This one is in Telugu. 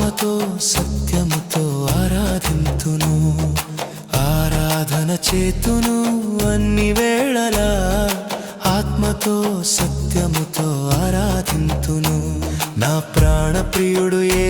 ఆత్మతో సత్యముతో ఆరాధింతును, ఆరాధన చేతును అన్ని వేళలా, ఆత్మతో సత్యముతో ఆరాధింతును. నా ప్రాణ ప్రియుడు